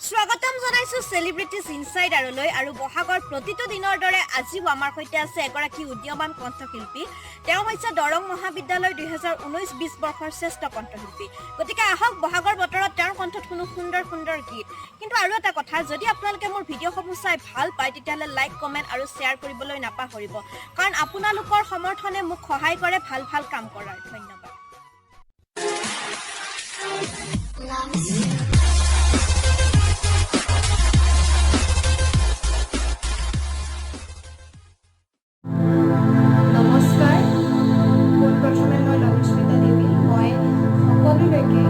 স্বাগতম জনাইছো সেলিব্ৰিটিজ ইনসাইডাৰলৈ আৰু বহাগৰ প্ৰতিটো দিনৰ দৰে আজিও আমাৰ সৈতে আছে এগৰাকী উদীয়মান কণ্ঠশিল্পী। তেওঁ হৈছে দৰং মহাবিদ্যালয় 2019-20 বৰ্ষৰ শ্ৰেষ্ঠ কণ্ঠশিল্পী। গতিকে আহক বহাগৰ বতৰত তেওঁৰ কণ্ঠত শুনো সুন্দৰ সুন্দৰ গীত। কিন্তু আৰু এটা কথা, যদি আপোনালোকে মোৰ ভিডিঅ'সমূহ চাই ভাল পায় তেতিয়াহ'লে লাইক কমেণ্ট আৰু শ্বেয়াৰ কৰিবলৈ নাপাহৰিব, কাৰণ আপোনালোকৰ সমৰ্থনে মোক সহায় কৰে ভাল ভাল কাম কৰাৰ। ধন্যবাদ। নমস্কাৰ, পোনপ্ৰথমে মই লনিস্মিতা দেৱী। মই সকলোলৈকে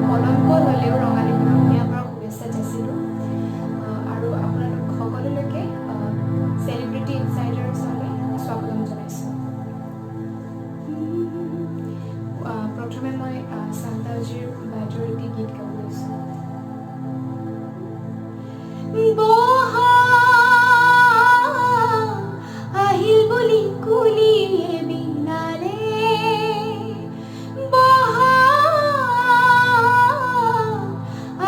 কলংক হ'লেও ৰঙালী বিহুৰ পৰা শুভেচ্ছা যাচিলোঁ আৰু আপোনালোক সকলোলৈকে চেলিব্ৰিটি ইনচাইডাৰ্ছলৈ স্বাগতম জনাইছোঁ। প্ৰথমে মই চান্তাজীৰ বাইদেউৰ এটি গীত গাব লৈছোঁ। আহিল বুলি কুলিয়ে বিনালে,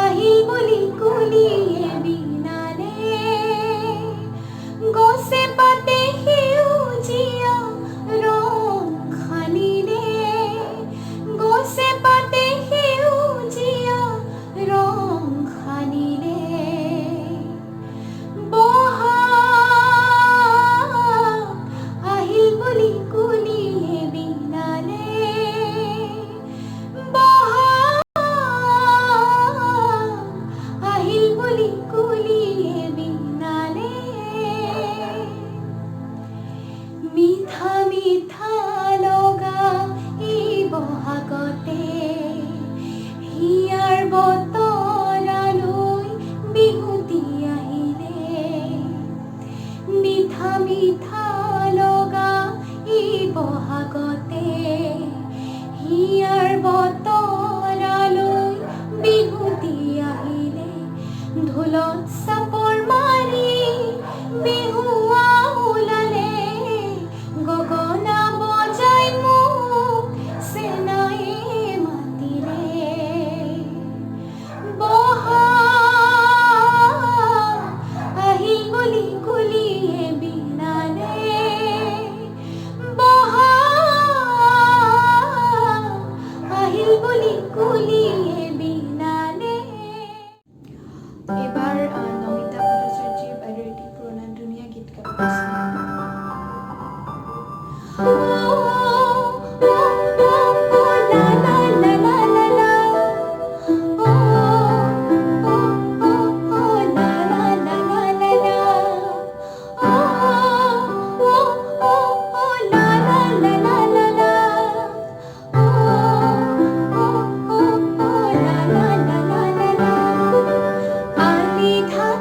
আহিল বুলি কুলিয়ে বিনালে, গছে পাতে সেউজীয়া ৰং সানিলে, গছে পাতে সেউজীয়া ৰং সানিলে, আহিল বুলি কুলিয়ে বিনালে, আহিল বুলি কুলিয়ে বিনালে, মিঠা মিঠা লগা এই বহাগতে, হিয়াৰ বতৰালৈ বিহুতি আহিলে, মিঠা মিঠা লগা এই বহাগতে, হিয়াৰ বতৰালৈ বিহুতি আহিলে, ঢোলত চাপৰ মাৰি বিহুৱা ওলালে, গগনা বজাই মোক চেনায়ে মাতিলে, আহিল বুলি কুলিয়ে বিনালে, আহিল বুলি কুলিয়ে বিনালে। এইবাৰ নমিতা ভট্টাচাৰ্যৰ বাইদেউৰ এটি পুৰণা ধুনীয়া গীত গাব লৈছোঁ। আলি ধান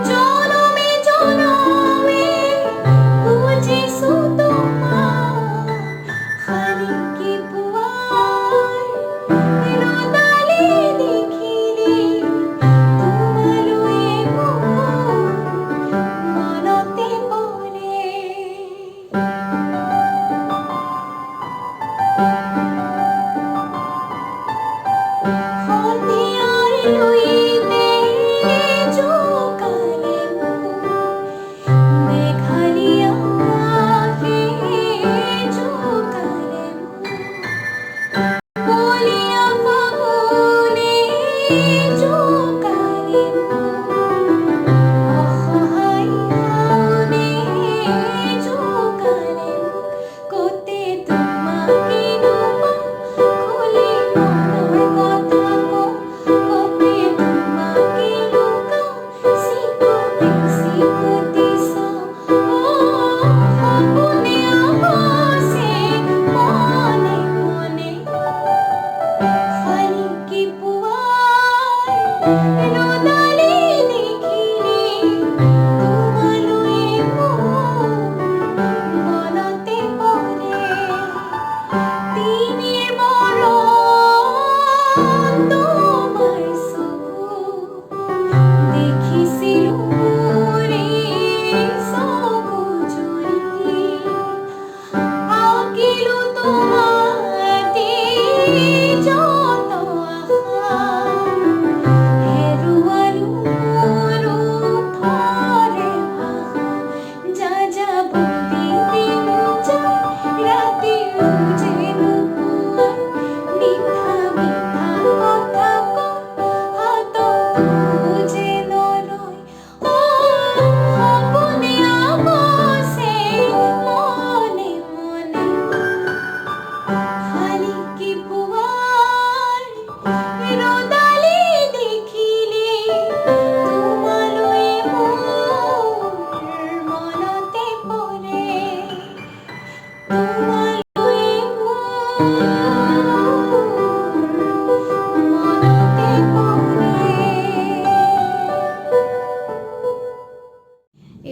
জনমে জনমে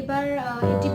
এইবাৰ 80%